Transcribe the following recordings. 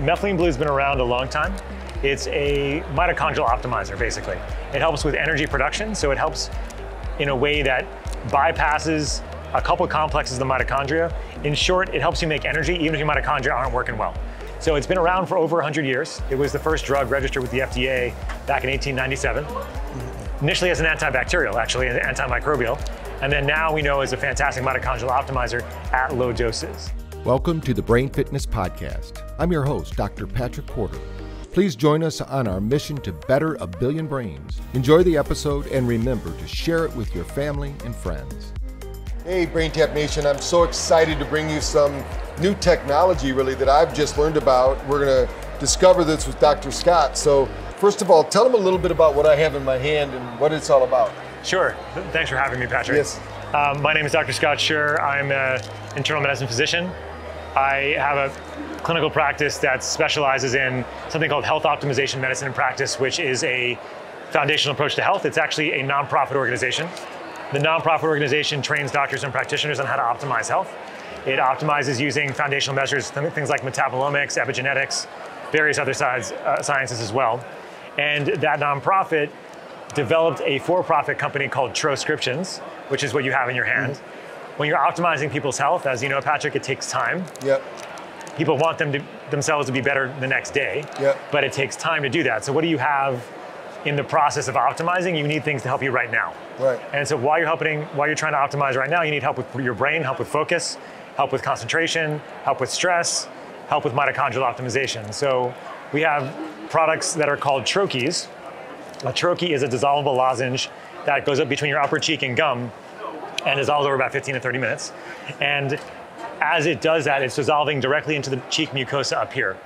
Methylene Blue has been around a long time. It's a mitochondrial optimizer, basically. It helps with energy production, so it helps in a way that bypasses a couple complexes of the mitochondria. In short, it helps you make energy even if your mitochondria aren't working well. So it's been around for over 100 years. It was the first drug registered with the FDA back in 1897. Initially as an antibacterial, actually, an antimicrobial. And then now we know as a fantastic mitochondrial optimizer at low doses. Welcome to the Brain Fitness Podcast. I'm your host, Dr. Patrick Porter. Please join us on our mission to better a billion brains. Enjoy the episode and remember to share it with your family and friends. Hey, BrainTap Nation, I'm so excited to bring you some new technology really that I've just learned about. We're gonna discover this with Dr. Scott. So first of all, tell them a little bit about what I have in my hand and what it's all about. Sure, thanks for having me, Patrick. Yes. My name is Dr. Scott Sherr. I'm an internal medicine physician. I have a clinical practice that specializes in something called health optimization medicine in practice, which is a foundational approach to health. It's actually a nonprofit organization. The nonprofit organization trains doctors and practitioners on how to optimize health. It optimizes using foundational measures, things like metabolomics, epigenetics, various other sciences as well. And that nonprofit developed a for-profit company called Troiscriptions, which is what you have in your hand. When you're optimizing people's health, as you know, Patrick, it takes time. Yep. People want themselves to be better the next day, yep, but it takes time to do that. So what do you have in the process of optimizing? You need things to help you right now. Right. And so while you're trying to optimize right now, you need help with your brain, help with focus, help with concentration, help with stress, help with mitochondrial optimization. So we have products that are called troches. A troche is a dissolvable lozenge that goes up between your upper cheek and gum and dissolves over about 15 to 30 minutes. And as it does that, it's dissolving directly into the cheek mucosa up here.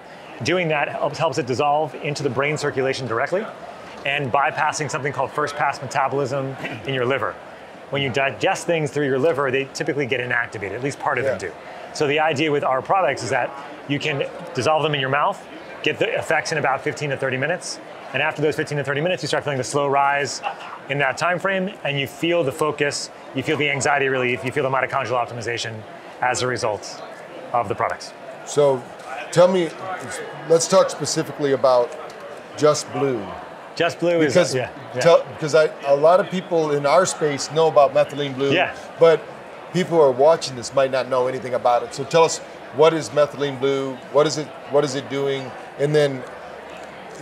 Doing that helps it dissolve into the brain circulation directly and bypassing something called first pass metabolism in your liver. When you digest things through your liver, they typically get inactivated, at least part of them do. So the idea with our products is that you can dissolve them in your mouth, get the effects in about 15 to 30 minutes, and after those 15 to 30 minutes, you start feeling the slow rise in that time frame, and you feel the focus, you feel the anxiety relief, you feel the mitochondrial optimization as a result of the products. So tell me, let's talk specifically about Just Blue. Just Blue is, because a lot of people in our space know about Methylene Blue, but people who are watching this might not know anything about it. So tell us, what is Methylene Blue? What is it doing? And then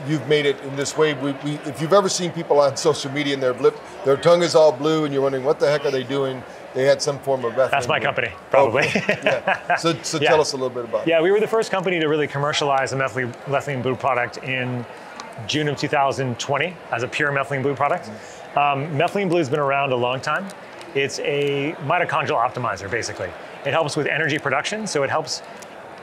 you've made it in this way. If you've ever seen people on social media and their tongue is all blue and you're wondering what the heck are they doing, they had some form of methylene. That's my company, probably. Okay. Yeah. So tell us a little bit about it. Yeah, we were the first company to really commercialize a Methylene Blue product in June of 2020 as a pure Methylene Blue product. Methylene Blue has been around a long time. It's a mitochondrial optimizer, basically. It helps with energy production, so it helps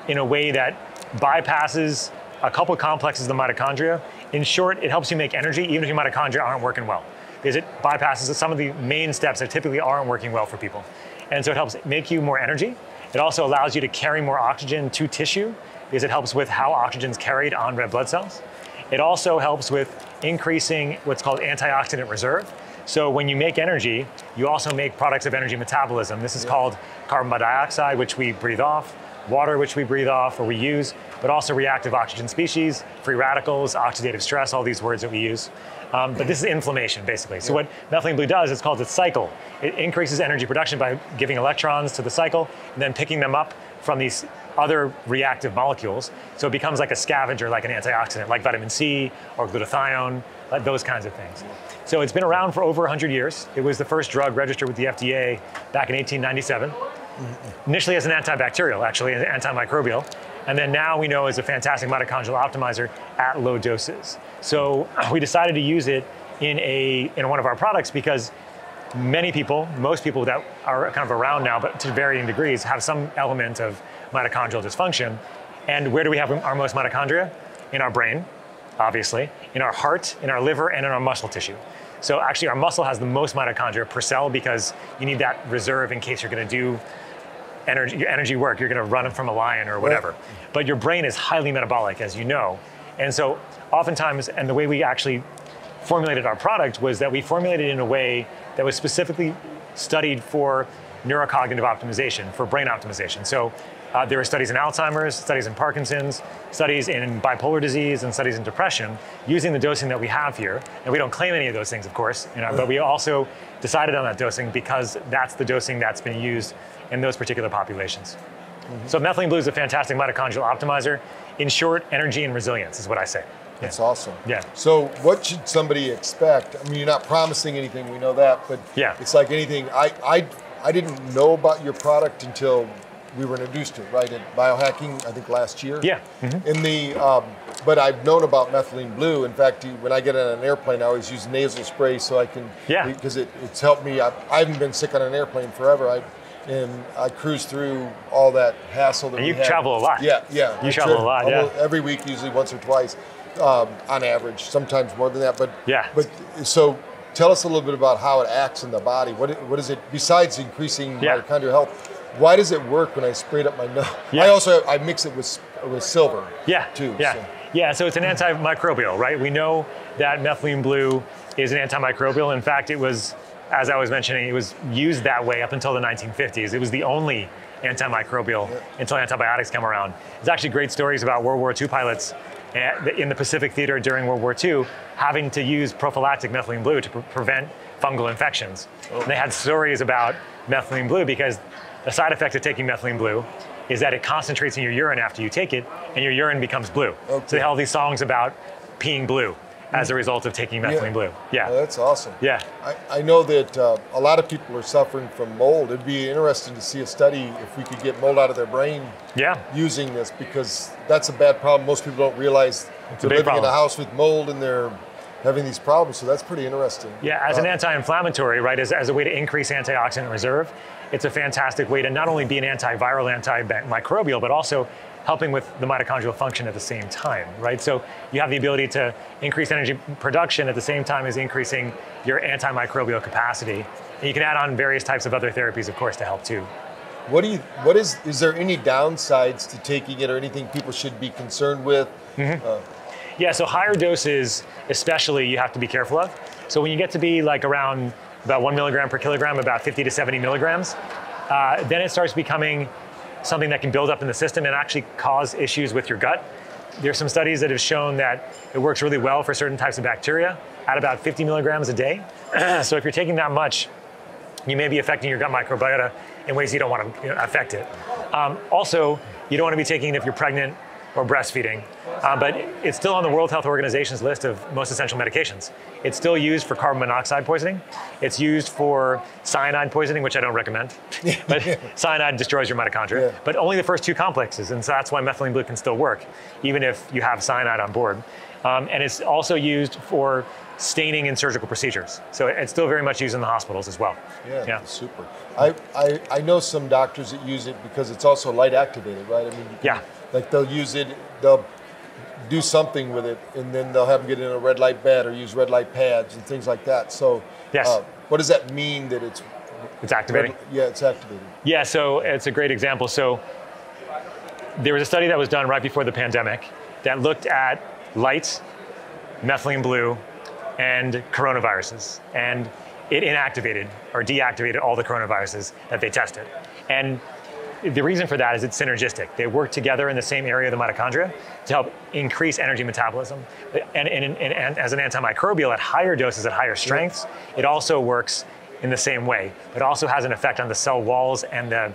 in a way that bypasses a couple complexes of the mitochondria. In short, it helps you make energy even if your mitochondria aren't working well, because it bypasses some of the main steps that typically aren't working well for people. And so it helps make you more energy. It also allows you to carry more oxygen to tissue because it helps with how oxygen is carried on red blood cells. It also helps with increasing what's called antioxidant reserve. So when you make energy, you also make products of energy metabolism. This is called carbon dioxide, which we breathe off, water, which we breathe off or we use, but also reactive oxygen species, free radicals, oxidative stress, all these words that we use. But this is inflammation, basically. So what Methylene Blue does is called its cycle. It increases energy production by giving electrons to the cycle and then picking them up from these other reactive molecules. So it becomes like a scavenger, like an antioxidant, like vitamin C or glutathione, like those kinds of things. So it's been around for over 100 years. It was the first drug registered with the FDA back in 1897. Initially as an antibacterial, actually, an antimicrobial. And then now we know as a fantastic mitochondrial optimizer at low doses. So we decided to use it in one of our products because many people, most people that are kind of around now, but to varying degrees, have some element of mitochondrial dysfunction. And where do we have our most mitochondria? In our brain, obviously, in our heart, in our liver, and in our muscle tissue. So actually our muscle has the most mitochondria per cell because you need that reserve in case you're gonna do energy work, you're gonna run from a lion or whatever. Right. But your brain is highly metabolic, as you know. And so oftentimes, and the way we actually formulated our product was that we formulated it in a way that was specifically studied for neurocognitive optimization, for brain optimization. So There are studies in Alzheimer's, studies in Parkinson's, studies in bipolar disease, and studies in depression using the dosing that we have here. And we don't claim any of those things, of course, but we also decided on that dosing because that's the dosing that's been used in those particular populations. So Methylene Blue is a fantastic mitochondrial optimizer. In short, energy and resilience is what I say. That's awesome. Yeah. So what should somebody expect? I mean, you're not promising anything, we know that, but it's like anything. I didn't know about your product until we were introduced to it, right, at Biohacking, I think last year. Yeah. In the, but I've known about Methylene Blue. In fact, when I get on an airplane, I always use nasal spray so I can, because it's helped me. I haven't been sick on an airplane forever. And I cruise through all that hassle that and you travel a lot. Yeah. You travel a lot, every week, usually once or twice, on average, sometimes more than that. But so tell us a little bit about how it acts in the body. What is it, besides increasing mitochondrial health, why does it work when I spray it up my nose? I mix it with silver too. So it's an antimicrobial, right? We know that Methylene Blue is an antimicrobial. In fact, it was, as I was mentioning, it was used that way up until the 1950s. It was the only antimicrobial until antibiotics came around. There's actually great stories about World War II pilots in the Pacific Theater during World War II having to use prophylactic Methylene Blue to prevent fungal infections. And they had stories about Methylene Blue because the side effect of taking Methylene Blue is that it concentrates in your urine after you take it, and your urine becomes blue. So they have all these songs about peeing blue as a result of taking Methylene Blue. Well, that's awesome. Yeah. I know that a lot of people are suffering from mold. It'd be interesting to see a study if we could get mold out of their brain using this, because that's a bad problem. Most people don't realize they're living in a house with mold and they're having these problems, so that's pretty interesting. Yeah, as an anti-inflammatory, right, as a way to increase antioxidant reserve, it's a fantastic way to not only be an antiviral, antimicrobial, but also helping with the mitochondrial function at the same time, right? So you have the ability to increase energy production at the same time as increasing your antimicrobial capacity. And you can add on various types of other therapies, of course, to help too. Is there any downsides to taking it or anything people should be concerned with? So higher doses, especially, you have to be careful of. So when you get to be like around about 1 milligram per kilogram, about 50 to 70 milligrams, then it starts becoming something that can build up in the system and actually cause issues with your gut. There's some studies that have shown that it works really well for certain types of bacteria at about 50 milligrams a day. So if you're taking that much, you may be affecting your gut microbiota in ways you don't want to affect it. Also, you don't want to be taking it if you're pregnant or breastfeeding, but it's still on the World Health Organization's list of most essential medications. It's still used for carbon monoxide poisoning. It's used for cyanide poisoning, which I don't recommend, but cyanide destroys your mitochondria, but only the first two complexes, and so that's why Methylene Blue can still work, even if you have cyanide on board. And it's also used for staining in surgical procedures. So it's still very much used in the hospitals as well. Yeah. Super. I know some doctors that use it because it's also light activated, right? I mean, like they'll use it, they'll do something with it, and then they'll have them get in a red light bed or use red light pads and things like that. So what does that mean that it's activating? It's activated. Yeah, so it's a great example. So there was a study that was done right before the pandemic that looked at light, Methylene Blue, and coronaviruses. And it inactivated or deactivated all the coronaviruses that they tested. And the reason for that is it's synergistic. They work together in the same area of the mitochondria to help increase energy metabolism. And as an antimicrobial at higher doses, at higher strengths, it also works in the same way. It also has an effect on the cell walls and the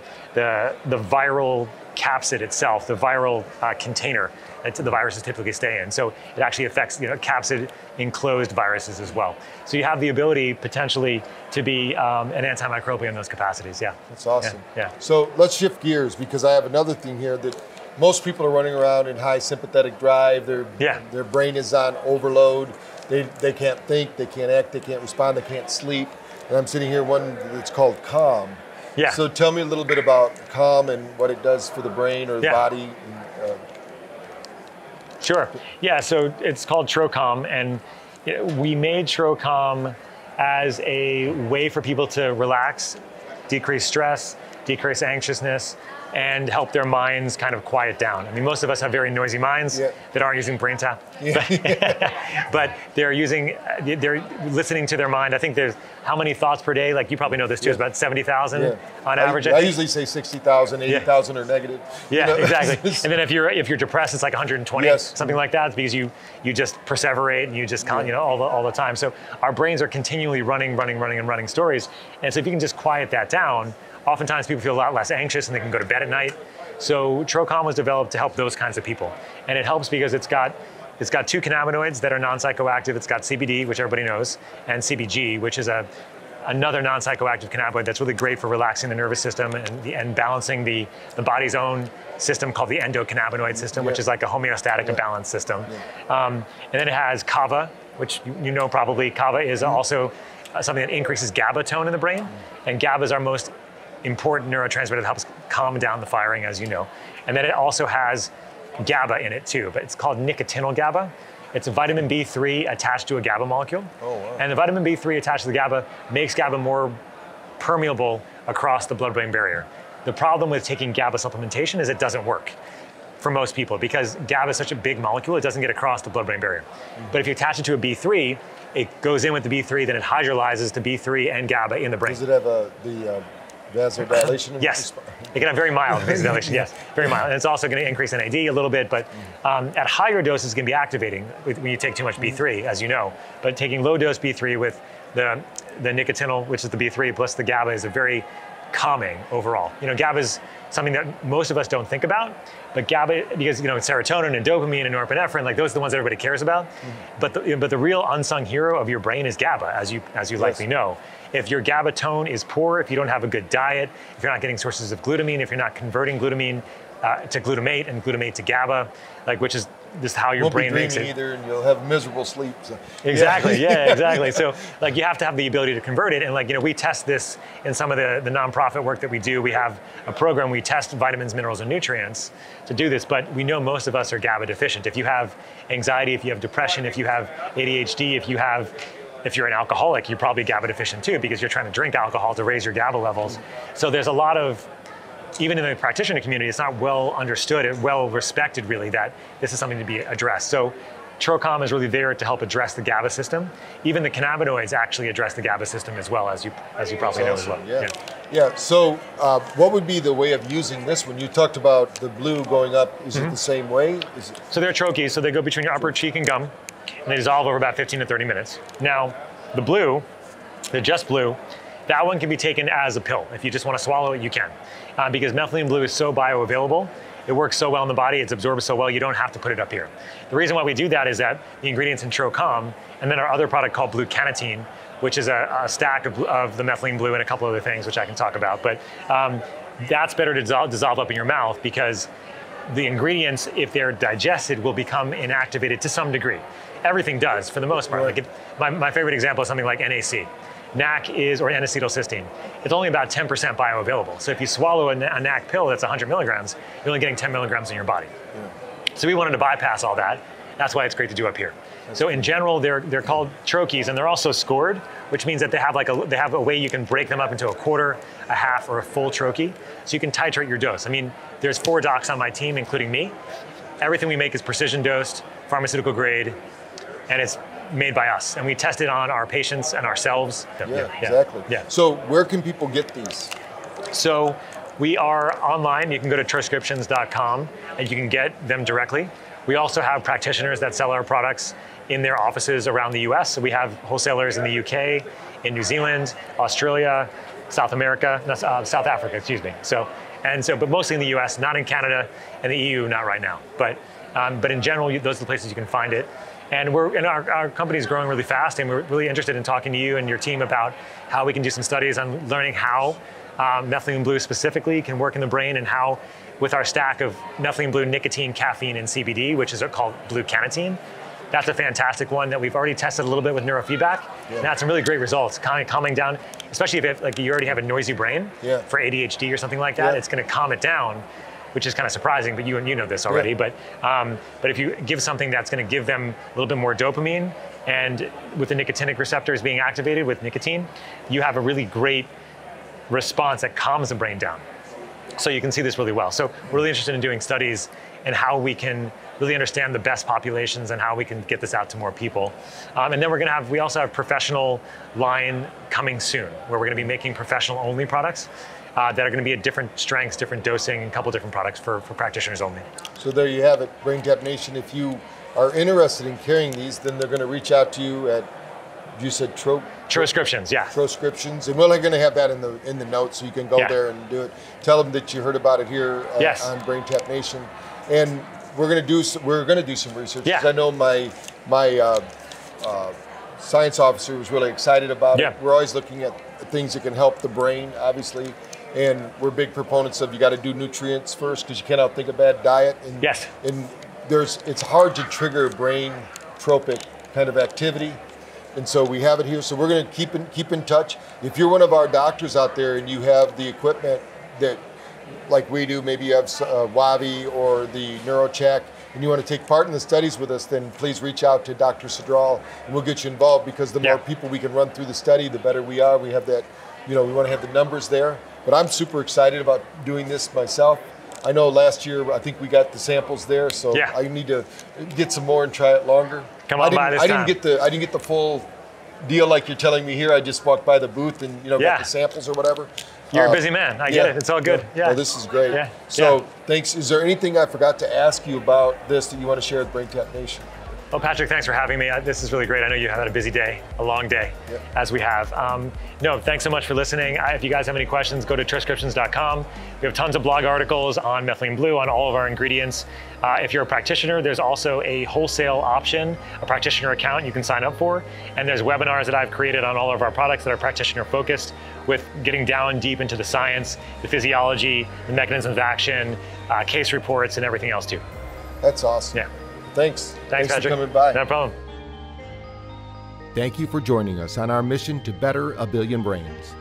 viral capsid itself, the viral container that the viruses typically stay in. So it actually affects capsid enclosed viruses as well. So you have the ability potentially to be an antimicrobial in those capacities. Yeah. That's awesome. Yeah. So let's shift gears, because I have another thing here that most people are running around in high sympathetic drive. Their brain is on overload. They can't think, they can't act, they can't respond, they can't sleep. And I'm sitting here one that's called Calm. Yeah. So tell me a little bit about Calm and what it does for the brain or the body. Sure. Yeah, so it's called TroCalm, and we made TroCalm as a way for people to relax, decrease stress, decrease anxiousness, and help their minds kind of quiet down. I mean, most of us have very noisy minds that aren't using brain tap, but they're listening to their mind. I think there's how many thoughts per day? Like you probably know this too. It's about 70,000 on average. I usually say 60,000, 80,000 are negative. Yeah, exactly. And then if you're depressed, it's like 120, something like that. It's because you just perseverate and you just all the time. So our brains are continually running stories. And so if you can just quiet that down, oftentimes people feel a lot less anxious and they can go to bed at night. So Trocom was developed to help those kinds of people. And it helps because it's got 2 cannabinoids that are non-psychoactive. It's got CBD, which everybody knows, and CBG, which is another non-psychoactive cannabinoid that's really great for relaxing the nervous system and balancing the body's own system called the endocannabinoid system, which is like a homeostatic balance system. And then it has kava, which you know probably. Kava is also something that increases GABA tone in the brain. And GABA is our most important neurotransmitter that helps calm down the firing, as you know. And then it also has GABA in it too, but it's called nicotinyl GABA. It's a vitamin B3 attached to a GABA molecule. Oh, wow. And the vitamin B3 attached to the GABA makes GABA more permeable across the blood-brain barrier. The problem with taking GABA supplementation is it doesn't work for most people because GABA is such a big molecule, it doesn't get across the blood-brain barrier. But if you attach it to a B3, it goes in with the B3, then it hydrolyzes to B3 and GABA in the brain. Does it have the vasodilation? Yes, it can have very mild vasodilation, yes, very mild. And it's also going to increase NAD a little bit, but at higher doses it's going to be activating when you take too much B3, as you know. But taking low dose B3 with the nicotinyl, which is the B3, plus the GABA is a very calming overall. GABA is something that most of us don't think about, but GABA, because serotonin and dopamine and norepinephrine, like those are the ones that everybody cares about. But the real unsung hero of your brain is GABA, as you likely know. If your GABA tone is poor, if you don't have a good diet, if you're not getting sources of glutamine, if you're not converting glutamine to glutamate and glutamate to GABA, which is just how your brain makes it. Won't be dreaming either, and you'll have miserable sleep. So. Exactly, exactly. So you have to have the ability to convert it, and we test this in some of the nonprofit work that we do. We have a program, we test vitamins, minerals, and nutrients to do this, but we know most of us are GABA deficient. If you have anxiety, if you have depression, if you have ADHD, if you're an alcoholic, you're probably GABA deficient too because you're trying to drink alcohol to raise your GABA levels. So there's a lot of, even in the practitioner community, it's not well understood and well respected really that this is something to be addressed. So Trocom is really there to help address the GABA system. Even the cannabinoids actually address the GABA system as well, as you probably know as well. Yeah. So what would be the way of using this? When you talked about the blue going up, is it the same way? So they're troches, so they go between your upper cheek and gum, and they dissolve over about 15 to 30 minutes. Now, the blue, the Just Blue, that one can be taken as a pill. If you just want to swallow it, you can. Because methylene blue is so bioavailable, it works so well in the body, it's absorbed so well, you don't have to put it up here. The reason why we do that is that the ingredients in Trocom, and then our other product called blue cannatine, which is a stack of the methylene blue and a couple other things which I can talk about, but that's better to dissolve up in your mouth because the ingredients, if they're digested, will become inactivated to some degree. Everything does, for the most part. Right. My favorite example is something like NAC. NAC or N-acetylcysteine. It's only about 10% bioavailable. So if you swallow a NAC pill that's 100 milligrams, you're only getting 10 milligrams in your body. So we wanted to bypass all that. That's why it's great to do up here. So in general, they're called troches, and they're also scored, which means that they have a way you can break them up into a quarter, a half, or a full troche. So you can titrate your dose. I mean, there's 4 docs on my team, including me. Everything we make is precision dosed, pharmaceutical grade, and it's made by us. And we test it on our patients and ourselves. Exactly. So where can people get these? So we are online. You can go to Troiscriptions.com and you can get them directly. We also have practitioners that sell our products in their offices around the US. So we have wholesalers in the UK, in New Zealand, Australia, South Africa, excuse me. But mostly in the US, not in Canada, and the EU, not right now. But in general, those are the places you can find it. And our company is growing really fast, and we're really interested in talking to you and your team about how we can do some studies on learning how methylene blue specifically can work in the brain, and how, with our stack of methylene blue, nicotine, caffeine, and CBD, which is called blue cannatine. That's a fantastic one that we've already tested a little bit with neurofeedback. And that's some really great results, kind of calming down, especially if you already have a noisy brain for ADHD or something like that. It's going to calm it down, which is kind of surprising, but you know this already. But if you give something that's going to give them a little bit more dopamine, and with the nicotinic receptors being activated with nicotine, you have a really great response that calms the brain down. So you can see this really well. So we're really interested in doing studies and how we can really understand the best populations and how we can get this out to more people. And then we also have professional line coming soon, where we're gonna be making professional only products that are gonna be at different strengths, different dosing, a couple different products for practitioners only. So there you have it, BrainTap Nation. If you are interested in carrying these, then they're gonna reach out to you at, you said Troiscriptions, yeah. Troiscriptions, and we're going to have that in the notes, so you can go there and do it. Tell them that you heard about it here on BrainTap Nation, and we're going to do some research. Yeah. I know my science officer was really excited about it. We're always looking at things that can help the brain, obviously, and we're big proponents of you got to do nutrients first because you cannot think a bad diet. And, and it's hard to trigger brain tropic kind of activity. And so we have it here. So we're going to keep in touch. If you're one of our doctors out there and you have the equipment that, like we do, maybe you have WAVI or the NeuroCheck, and you want to take part in the studies with us, then please reach out to Dr. Sadral, and we'll get you involved, because the more people we can run through the study, the better we are. We have that, we want to have the numbers there. But I'm super excited about doing this myself. I know last year, I think we got the samples there, so I need to get some more and try it longer. Come on by this time. I didn't get the full deal like you're telling me here. I just walked by the booth and got the samples or whatever. You're a busy man. I get it. It's all good. Yeah. Well, this is great. So thanks. Is there anything I forgot to ask you about this that you want to share with BrainTap Nation? Well, Patrick, thanks for having me. This is really great. I know you had a busy day, a long day, as we have. No, thanks so much for listening. If you guys have any questions, go to Troiscriptions.com. We have tons of blog articles on Methylene Blue, on all of our ingredients. If you're a practitioner, there's also a wholesale option, a practitioner account you can sign up for. And there's webinars that I've created on all of our products that are practitioner focused, with getting down deep into the science, the physiology, the mechanisms of action, case reports, and everything else too. That's awesome. Yeah. Thanks Patrick. for coming by. No problem. Thank you for joining us on our mission to better a billion brains.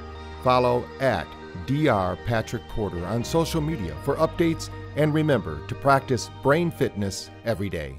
Follow at Dr. Patrick Porter on social media for updates, and remember to practice brain fitness every day.